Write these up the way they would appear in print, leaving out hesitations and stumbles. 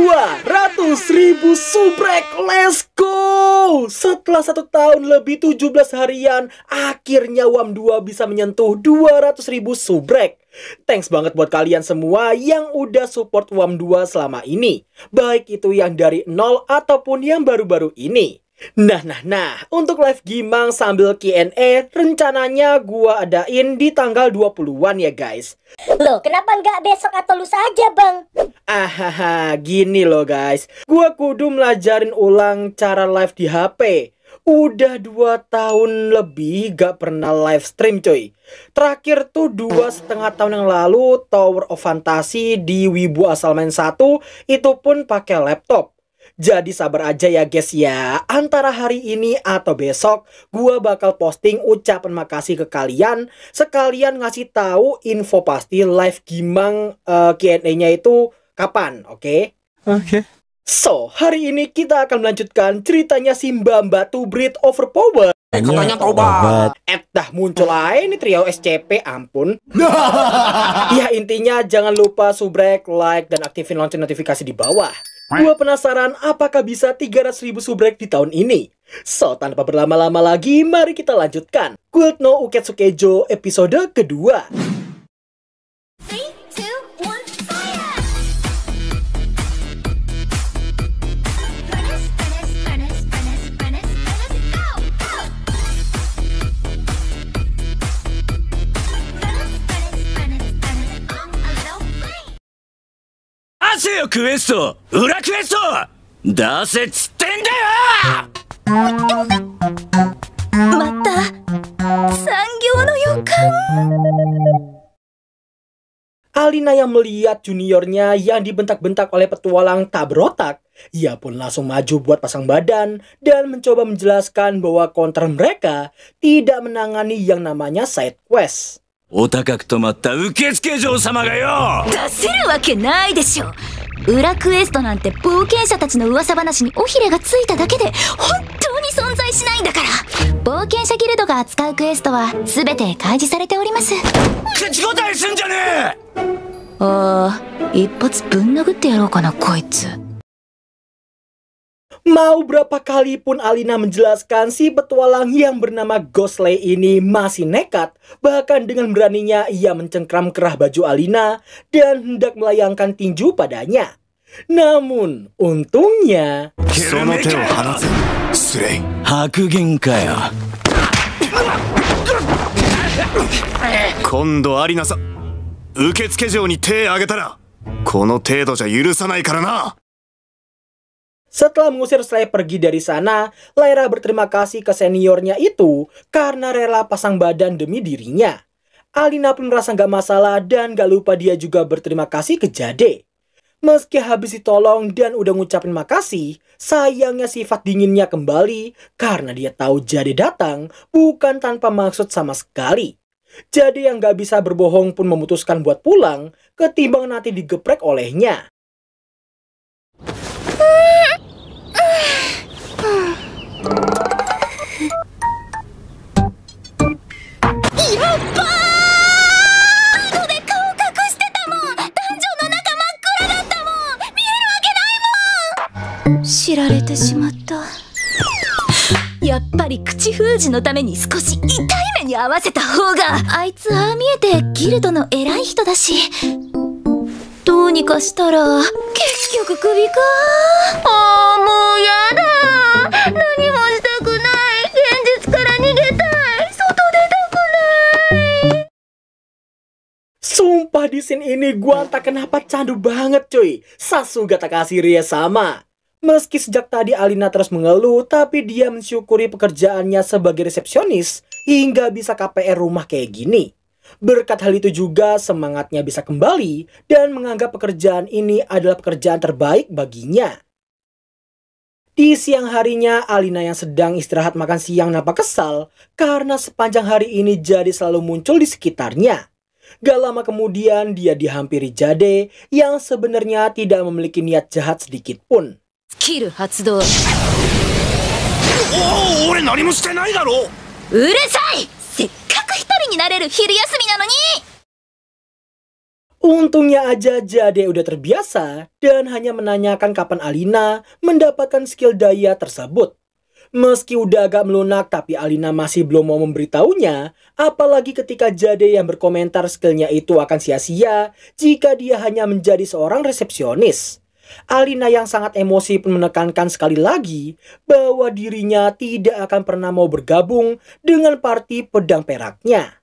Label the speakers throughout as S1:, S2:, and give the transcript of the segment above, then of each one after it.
S1: 200.000 subrek, let's go! Setelah 1 tahun lebih 17 harian, akhirnya WAM2 bisa menyentuh 200.000 subrek. Thanks banget buat kalian semua yang udah support WAM2 selama ini, baik itu yang dari nol ataupun yang baru-baru ini. Nah, untuk live Gimang sambil Q&A rencananya gua adain di tanggal 20-an ya guys.
S2: Loh, kenapa nggak besok atau lusa aja, Bang?
S1: Gini loh guys. Gua kudu melajarin ulang cara live di HP. Udah 2 tahun lebih gak pernah live stream coy. Terakhir tuh 2,5 tahun yang lalu Tower of Fantasy di Wibu Asal Main 1 itu pun pakai laptop. Jadi sabar aja ya guys ya. Antara hari ini atau besok gua bakal posting ucapan makasih ke kalian, sekalian ngasih tahu info pasti live Gimang Q&A-nya itu kapan, oke? Oke. So, hari ini kita akan melanjutkan ceritanya si Mbak Tubrit Overpower.
S3: Katanya tobat.
S1: Dah muncul aja ini trio SCP, ampun. Ya intinya jangan lupa subrek, like, dan aktifin lonceng notifikasi di bawah. Gua penasaran apakah bisa 300.000 subrek di tahun ini. So, tanpa berlama-lama lagi, mari kita lanjutkan Guild no Uketsukejo episode kedua.
S3: クエスト裏クエスト出せっつってんだよ。
S2: また産業の予感。
S1: Alina yang melihat juniornya yang dibentak-bentak oleh petualang tak berotak, ia pun langsung maju buat pasang badan dan mencoba menjelaskan bahwa counter mereka tidak menangani yang namanya side quest.
S3: お高く止まった受付嬢様がよ。
S2: 出せるわけないでしょ。裏クエストなんて冒険者たちの噂話に尾ひれがついただけで本当に存在しないんだから。冒険者ギルドが扱うクエストは全て開示されております。
S3: 口答えすんじゃねえ。
S2: 一発ぶん殴ってやろうかなこいつ。
S1: Mau berapa kali pun Alina menjelaskan si petualang yang bernama Ghosley ini masih nekat. Bahkan dengan beraninya ia mencengkram kerah baju Alina dan hendak melayangkan tinju padanya. Namun untungnya
S3: その手を離せ。失礼。白銀かよ。今度アリナさん、受付嬢に手あげたらこの程度じゃ許さないからな。
S1: Setelah mengusir Slay pergi dari sana, Lyra berterima kasih ke seniornya itu karena rela pasang badan demi dirinya. Alina pun merasa gak masalah dan gak lupa dia juga berterima kasih ke Jade. Meski habis ditolong dan udah ngucapin makasih, sayangnya sifat dinginnya kembali karena dia tahu Jade datang bukan tanpa maksud sama sekali. Jade yang gak bisa berbohong pun memutuskan buat pulang ketimbang nanti digeprek olehnya.
S2: Yaっぱり口封じのために少し痛い目に遭わせた方が。あいつああ見えてギルドの偉い人だし、どうにかしたら結局クビか。ああもうやだ。何もしたくない。現実から逃げたい。外出たくない。
S1: Sumpah di scene ini gua entah kenapa candu banget cuy. Sasuga Takashi Rie sama. Meski sejak tadi Alina terus mengeluh, tapi dia mensyukuri pekerjaannya sebagai resepsionis hingga bisa KPR rumah kayak gini. Berkat hal itu juga semangatnya bisa kembali dan menganggap pekerjaan ini adalah pekerjaan terbaik baginya. Di siang harinya, Alina yang sedang istirahat makan siang nampak kesal karena sepanjang hari ini Jade selalu muncul di sekitarnya. Gak lama kemudian dia dihampiri Jade yang sebenarnya tidak memiliki niat jahat sedikit pun.
S2: スキル発動。
S3: 俺何もしてないだろ。
S2: うるさい。せっかく一人になれる昼休みなのに。
S1: Untungnya aja Jade udah terbiasa dan hanya menanyakan kapan Alina mendapatkan skill daya tersebut. Meski udah agak melunak tapi Alina masih belum mau memberitahunya, apalagi ketika Jade yang berkomentar skillnya itu akan sia-sia jika dia hanya menjadi seorang resepsionis. Alina yang sangat emosi pun menekankan sekali lagi bahwa dirinya tidak akan pernah mau bergabung dengan party pedang peraknya.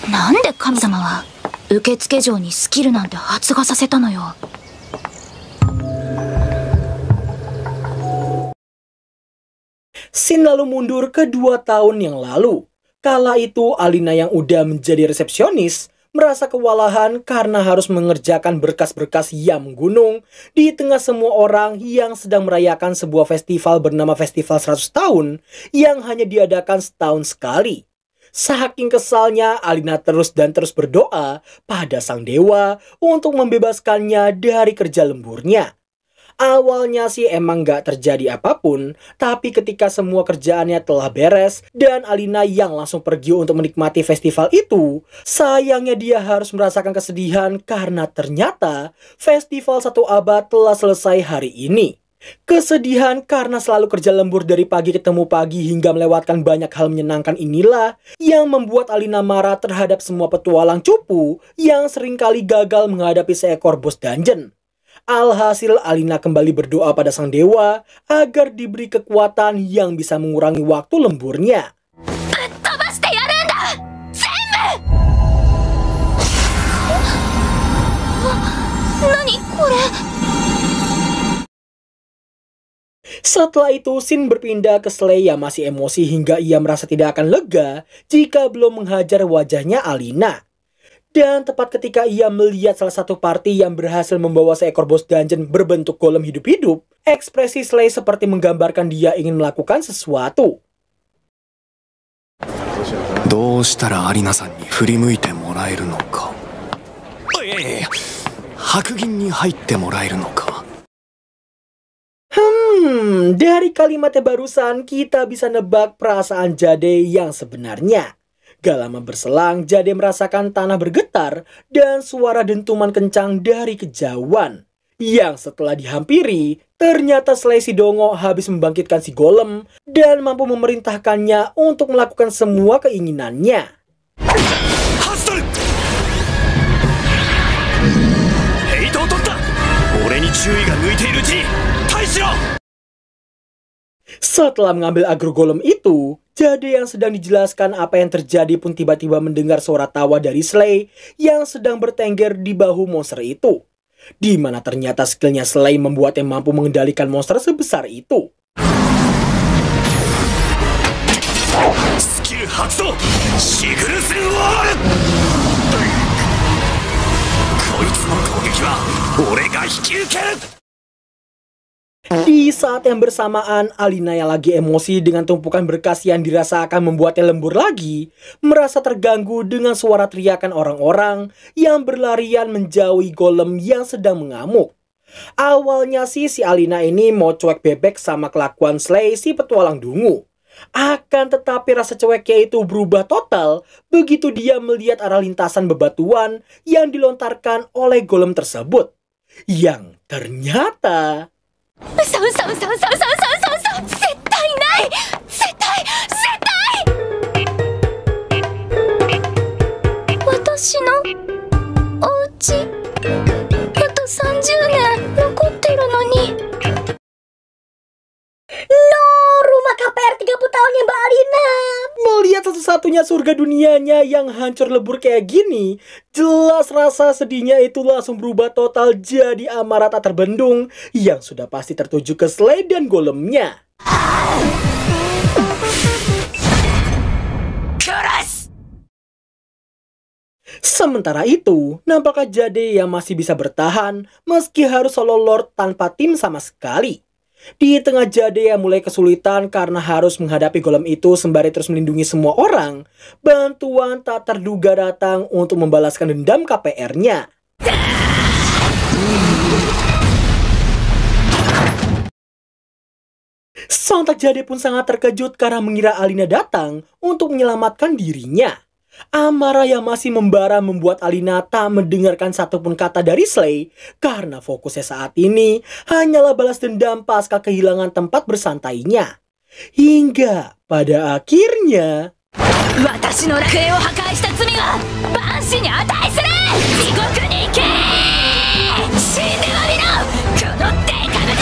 S2: なんで神様は受付嬢にスキルなんて発芽させたのよ。
S1: Scene lalu mundur ke 2 tahun yang lalu. Kala itu Alina yang udah menjadi resepsionis merasa kewalahan karena harus mengerjakan berkas-berkas yang menggunung di tengah semua orang yang sedang merayakan sebuah festival bernama Festival 100 Tahun yang hanya diadakan setahun sekali. Saking kesalnya, Alina terus berdoa pada sang dewa untuk membebaskannya dari kerja lemburnya. Awalnya sih emang gak terjadi apapun, tapi ketika semua kerjaannya telah beres dan Alina yang langsung pergi untuk menikmati festival itu, sayangnya dia harus merasakan kesedihan karena ternyata festival 1 abad telah selesai hari ini. Kesedihan karena selalu kerja lembur dari pagi ketemu pagi hingga melewatkan banyak hal menyenangkan inilah yang membuat Alina marah terhadap semua petualang cupu yang seringkali gagal menghadapi seekor bos dungeon. Alhasil Alina kembali berdoa pada sang dewa agar diberi kekuatan yang bisa mengurangi waktu lemburnya. Setelah itu, Shin berpindah ke Slay yang masih emosi hingga ia merasa tidak akan lega jika belum menghajar wajahnya Alina. Dan tepat ketika ia melihat salah satu party yang berhasil membawa seekor bos dungeon berbentuk golem hidup-hidup, ekspresi Slay seperti menggambarkan dia ingin melakukan sesuatu.
S4: どうしたらアリナさんに振り向いてもらえるのか。いやいやいや、白銀に入ってもらえるのか。
S1: Dari kalimatnya barusan kita bisa nebak perasaan Jade yang sebenarnya. Gak lama berselang, Jade merasakan tanah bergetar dan suara dentuman kencang dari kejauhan. Yang setelah dihampiri, ternyata Slay Sidongo habis membangkitkan si golem dan mampu memerintahkannya untuk melakukan semua keinginannya. Setelah mengambil agro golem itu, Jade yang sedang dijelaskan apa yang terjadi pun tiba-tiba mendengar suara tawa dari Slay yang sedang bertengger di bahu monster itu. Di mana ternyata skillnya Slay membuatnya mampu mengendalikan monster sebesar itu. Skill Hatsu Shigurusen Wall! Koitsu no kougeki wa ore ga hikiukeru! Di saat yang bersamaan, Alina yang lagi emosi dengan tumpukan berkas yang dirasa akan membuatnya lembur lagi, merasa terganggu dengan suara teriakan orang-orang yang berlarian menjauhi golem yang sedang mengamuk. Awalnya sih si Alina ini mau cuek bebek sama kelakuan Slay si petualang dungu. Akan tetapi rasa cueknya itu berubah total begitu dia melihat arah lintasan bebatuan yang dilontarkan oleh golem tersebut. Yang ternyata...
S2: 嘘嘘嘘嘘嘘嘘嘘嘘絶対ない絶対私のお家あと30年残ってるのに
S5: No, rumah KPR 30 tahunnya Mbak Alina.
S1: Melihat satu-satunya surga dunianya yang hancur lebur kayak gini, jelas rasa sedihnya itu langsung berubah total jadi amarah tak terbendung yang sudah pasti tertuju ke Slay dan golemnya.
S3: Keras!
S1: Sementara itu, nampaknya Jade yang masih bisa bertahan meski harus solo lord tanpa tim sama sekali. Di tengah Jade yang mulai kesulitan karena harus menghadapi golem itu sembari terus melindungi semua orang, bantuan tak terduga datang untuk membalaskan dendam KPR-nya. Sontak Jade pun sangat terkejut karena mengira Alina datang untuk menyelamatkan dirinya. Amarah yang masih membara membuat Alina tak mendengarkan satupun kata dari Slay karena fokusnya saat ini hanyalah balas dendam pasca kehilangan tempat bersantainya. Hingga pada akhirnya
S2: 私の楽園を破壊した罪は万死に値する。地獄に行け。死んでまみろこのデカブだ。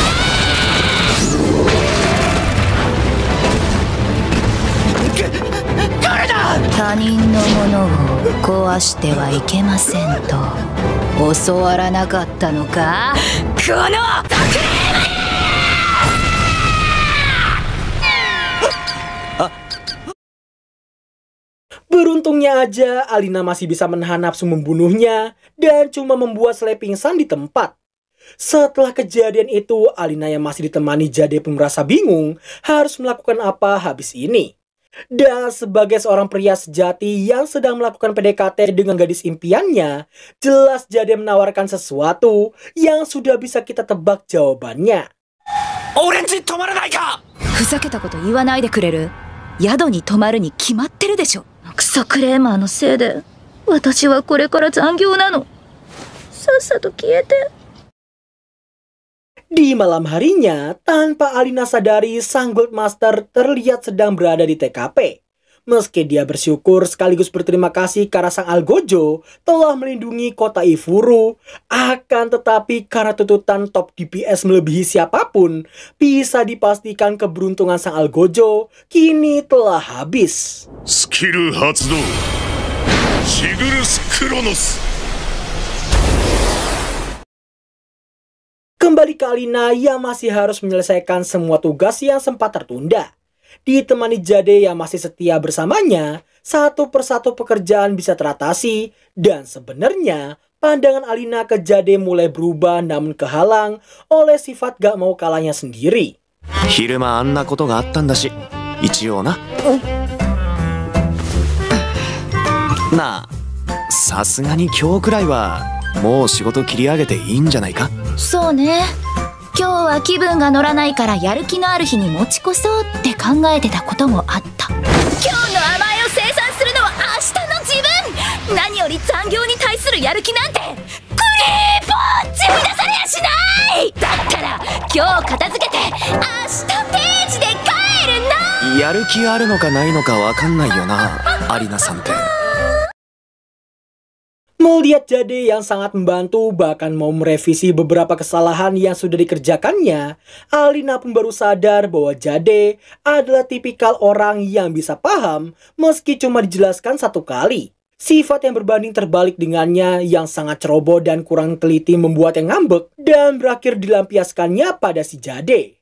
S2: 他人のものを壊してはいけませんと教わらなかったのか、この特例。
S1: Beruntungnya aja Alina masih bisa menahan nafsu membunuhnya dan cuma membuat Slay pingsan di tempat. Setelah kejadian itu, Alina yang masih ditemani Jade pun merasa bingung harus melakukan apa habis ini. Dan sebagai seorang pria sejati yang sedang melakukan PDKT dengan gadis impiannya, jelas Jade menawarkan sesuatu yang sudah bisa kita tebak jawabannya.
S3: 俺んち泊まらないか。
S2: ふざけたこと言わないでくれる。宿に泊まるに決まってるでしょ。クソクレーマーのせいで私はこれから残業なの。さっさと消えて。
S1: Di malam harinya, tanpa Alina sadari, sang Guildmaster terlihat sedang berada di TKP. Meski dia bersyukur sekaligus berterima kasih karena sang Algojo telah melindungi kota Ifuru, akan tetapi karena tuntutan top DPS melebihi siapapun, bisa dipastikan keberuntungan sang Algojo kini telah habis.
S6: スキル発動シグルスクロノス
S1: Kembali ke Alina yang masih harus menyelesaikan semua tugas yang sempat tertunda. Ditemani Jade yang masih setia bersamanya, satu persatu pekerjaan bisa teratasi, dan sebenarnya pandangan Alina ke Jade mulai berubah namun kehalang oleh sifat gak mau kalahnya sendiri.
S4: 昼間あんなことがあったんだし、一応な。なあ、さすがに今日くらいはもう仕事切り上げていいんじゃないか。
S2: そうね。今日は気分が乗らないからやる気のある日に持ち越そうって考えてたこともあった。今日の甘えを生産するのは明日の自分。何より残業に対するやる気なんてクリーポーチに出されやしない。だったら今日片付けて明日定時で帰るの。
S4: やる気あるのかないのかわかんないよな、アリナさんって。
S1: Melihat Jade yang sangat membantu bahkan mau merevisi beberapa kesalahan yang sudah dikerjakannya, Alina pun baru sadar bahwa Jade adalah tipikal orang yang bisa paham meski cuma dijelaskan satu kali. Sifat yang berbanding terbalik dengannya yang sangat ceroboh dan kurang teliti membuat yang ngambek dan berakhir dilampiaskannya pada si Jade.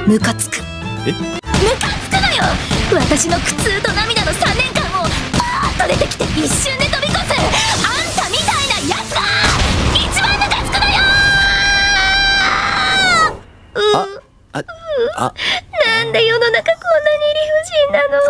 S2: ムカつく。ムカつくのよ。私の苦痛と涙の3年間をパーッと出てきて一瞬で飛び越すあんたみたいなやつが一番ムカつくのよ。なんで世の中こんなに理不尽なの。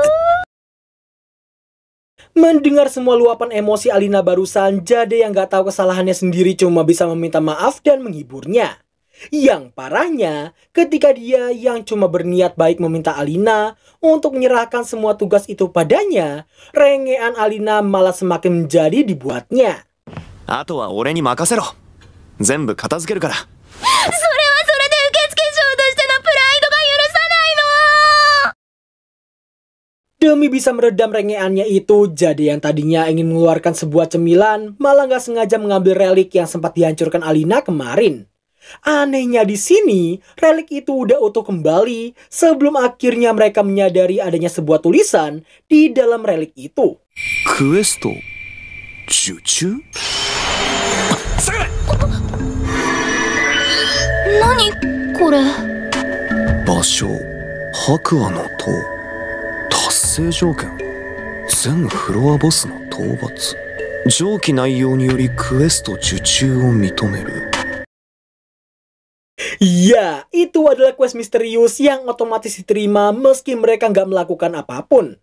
S1: Mendengar semua luapan emosi Alina barusan, Jade yang gak tahu kesalahannya sendiri cuma bisa meminta maaf dan menghiburnya. Yang parahnya, ketika dia yang cuma berniat baik meminta Alina untuk menyerahkan semua tugas itu padanya, rengean Alina malah semakin menjadi dibuatnya.
S4: あとは俺に任せろ。全部片付けるから。
S2: それはそれで受付嬢としてのプライドが許さないの。
S1: Demi bisa meredam rengeannya itu, Jade yang tadinya ingin mengeluarkan sebuah cemilan malah gak sengaja mengambil relik yang sempat dihancurkan Alina kemarin. Anehnya di sini, relik itu udah utuh kembali sebelum akhirnya mereka menyadari adanya sebuah tulisan di dalam relik itu.
S4: クエスト受注？
S2: 何これ。
S4: 場所白亜の塔。達成条件全フロアボスの討伐。上記内容によりクエスト受注を認める。
S1: Ya, itu adalah quest misterius yang otomatis diterima meski mereka nggak melakukan apapun.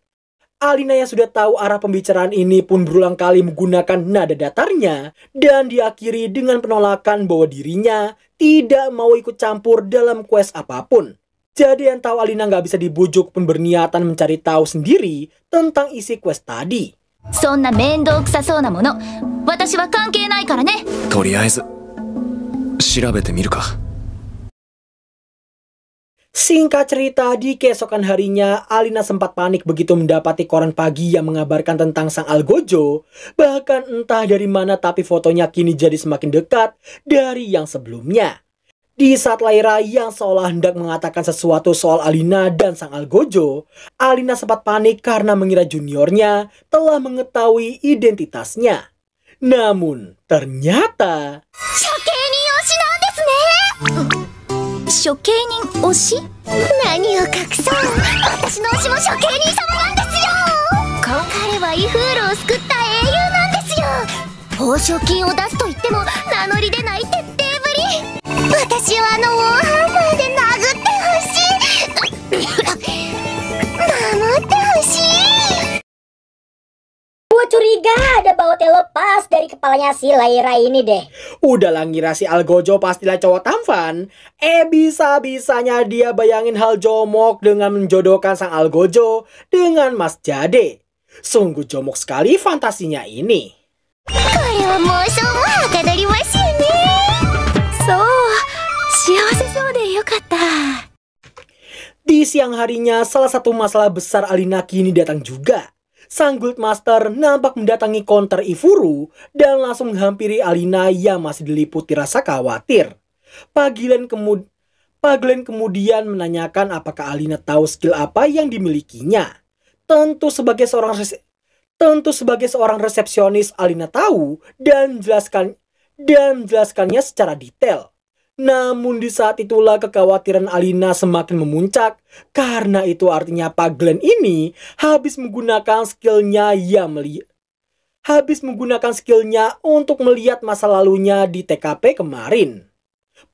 S1: Alina yang sudah tahu arah pembicaraan ini pun berulang kali menggunakan nada datarnya dan diakhiri dengan penolakan bahwa dirinya tidak mau ikut campur dalam quest apapun. Jadi yang tahu Alina nggak bisa dibujuk pun berniatan mencari tahu sendiri tentang isi quest tadi.
S2: そんな面倒くさそうなもの私は関係ないからね。
S4: とりあえず調べてみるか。
S1: Singkat cerita, di keesokan harinya, Alina sempat panik begitu mendapati koran pagi yang mengabarkan tentang sang Algojo. Bahkan entah dari mana tapi fotonya kini jadi semakin dekat dari yang sebelumnya. Di saat Lyra yang seolah hendak mengatakan sesuatu soal Alina dan sang Algojo, Alina sempat panik karena mengira juniornya telah mengetahui identitasnya. Namun, ternyata...
S2: 処刑人推し？何を隠そう、私の推しも処刑人様なんですよ。彼はイフールを救った英雄なんですよ。報奨金を出すと言っても名乗り出ない徹底ぶり。私はウォーハンマーで殴ってほしい。守ってほしい。
S5: Gue curiga ada bautnya lepas dari kepalanya si Lyra ini deh.
S1: Udahlah ngira si Algojo pastilah cowok tampan. Bisa-bisanya dia bayangin hal jomok dengan menjodohkan sang Algojo dengan Mas Jade. Sungguh jomok sekali fantasinya ini. Di siang harinya, salah satu masalah besar Alina kini datang juga. Sang Guildmaster nampak mendatangi konter Ifuru dan langsung menghampiri Alina yang masih diliputi rasa khawatir. Paglen kemudian menanyakan apakah Alina tahu skill apa yang dimilikinya. Tentu sebagai seorang resepsionis Alina tahu dan menjelaskannya secara detail. Namun di saat itulah kekhawatiran Alina semakin memuncak karena itu artinya Paglen ini habis menggunakan skillnya untuk melihat masa lalunya di TKP kemarin.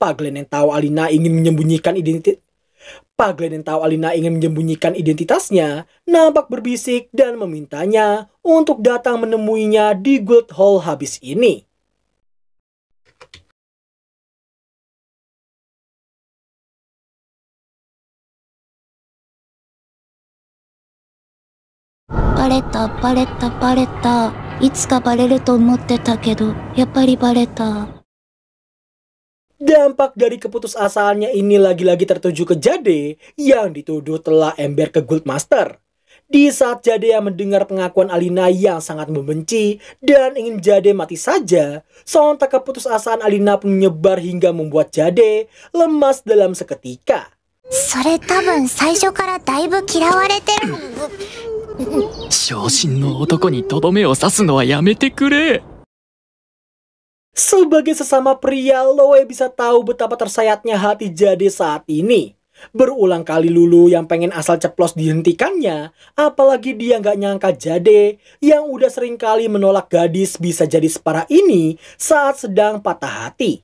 S1: Paglen yang tahu Alina ingin menyembunyikan identitasnya nampak berbisik dan memintanya untuk datang menemuinya di Guild Hall habis ini.
S2: Baleta. いつかバレると思ってたけど、やっぱりバレた。
S1: Dampak dari keputusasaannya ini lagi-lagi tertuju ke Jade yang dituduh telah ember ke Guildmaster. Di saat Jade yang mendengar pengakuan Alina yang sangat membenci dan ingin Jade mati saja, sontak keputusasaan Alina pun menyebar hingga membuat Jade lemas dalam seketika.
S2: それ多分最初からだいぶ嫌われてる。
S7: 小心の男にとどめを刺すのはやめてくれ。
S1: Sebagai sesama pria, Loe bisa tahu betapa tersayatnya hati Jade saat ini. Berulang kali Lulu yang pengen asal ceplos dihentikannya, apalagi dia nggak nyangka Jade yang udah sering kali menolak gadis bisa jadi separah ini saat sedang patah hati.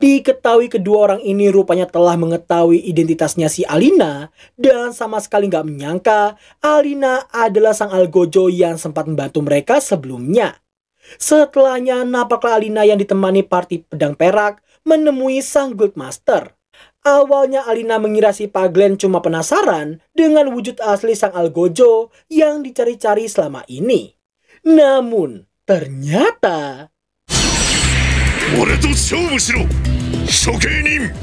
S1: Diketahui kedua orang ini rupanya telah mengetahui identitasnya si Alina dan sama sekali nggak menyangka Alina adalah sang Algojo yang sempat membantu mereka sebelumnya. Setelahnya nampaklah Alina yang ditemani party pedang perak menemui sang Guildmaster. Awalnya Alina mengira si Paglen cuma penasaran dengan wujud asli sang Algojo yang dicari-cari selama ini. Namun ternyata...
S6: 俺と勝負しろ処刑人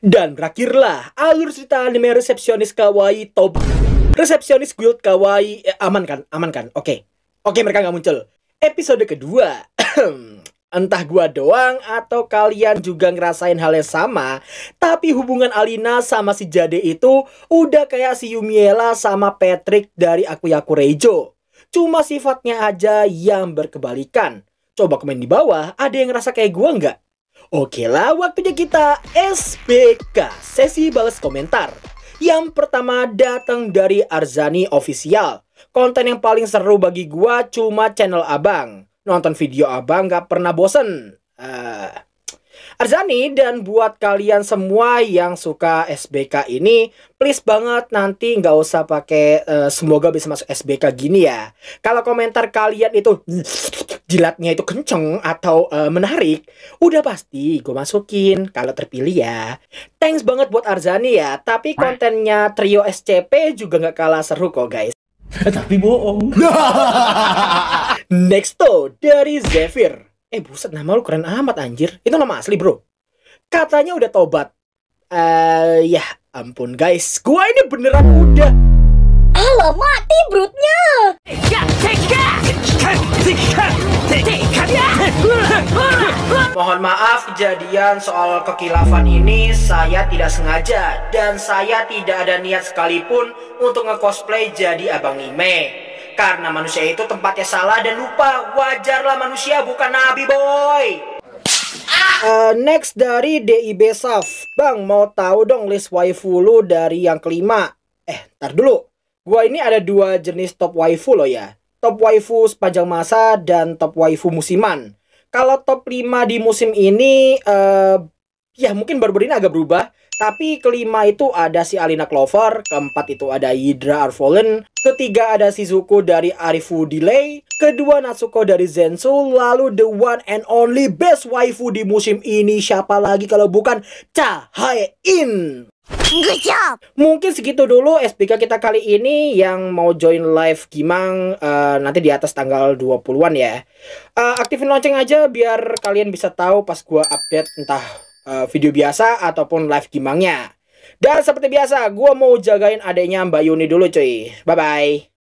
S1: Dan berakhirlah alur cerita anime resepsionis kawaii top. Resepsionis guild kawaii aman kan? Oke, mereka nggak muncul. Episode kedua. Entah gua doang atau kalian juga ngerasain hal yang sama, tapi hubungan Alina sama si Jade itu udah kayak si Yumiela sama Patrick dari Akuyaku Reijo. Cuma sifatnya aja yang berkebalikan. Coba komen di bawah, ada yang ngerasa kayak gua nggak? Oke lah, waktunya kita SBK, sesi balas komentar. Yang pertama datang dari Arzani Official. Konten yang paling seru bagi gua cuma channel abang. Nonton video abang gak pernah bosen. Arzani, dan buat kalian semua yang suka SBK ini, please banget nanti nggak usah pakai semoga bisa masuk SBK gini ya. Kalau komentar kalian itu jilatnya itu kenceng atau menarik, udah pasti gue masukin kalau terpilih ya. Thanks banget buat Arzani ya, tapi kontennya Trio SCP juga nggak kalah seru kok guys.
S3: Tapi bohong.
S1: Next tuh dari Zephyr. Buset, nama lu keren amat anjir. Itu nama asli bro. Katanya udah tobat. Ya ampun guys, gua ini beneran udah.
S5: Alah, mati brutnya.
S1: Mohon maaf kejadian soal kekilafan ini saya tidak sengaja. Dan saya tidak ada niat sekalipun untuk nge-cosplay jadi Abang Nime. Karena manusia itu tempatnya salah dan lupa. Wajarlah manusia, bukan nabi boy. Next dari DIB Saf. Bang, mau tahu dong list waifu lu dari yang kelima. Ntar dulu. Gua ini ada 2 jenis top waifu loh ya. Top waifu sepanjang masa dan top waifu musiman. Kalau top 5 di musim ini ya mungkin baru-baru ini agak berubah. Tapi kelima itu ada si Alina Clover, keempat itu ada Hydra Arvolen, ketiga ada Shizuko dari Arifu Delay, kedua Natsuko dari Zensu, lalu the one and only best waifu di musim ini siapa lagi kalau bukan Cahaein.
S5: Good job.
S1: Mungkin segitu dulu SBK kita kali ini. Yang mau join live Gimang nanti di atas tanggal 20-an ya. Aktifin lonceng aja biar kalian bisa tahu pas gua update entah video biasa ataupun live Gimangnya. Dan seperti biasa, gua mau jagain adeknya Mbak Yuni dulu cuy. Bye-bye.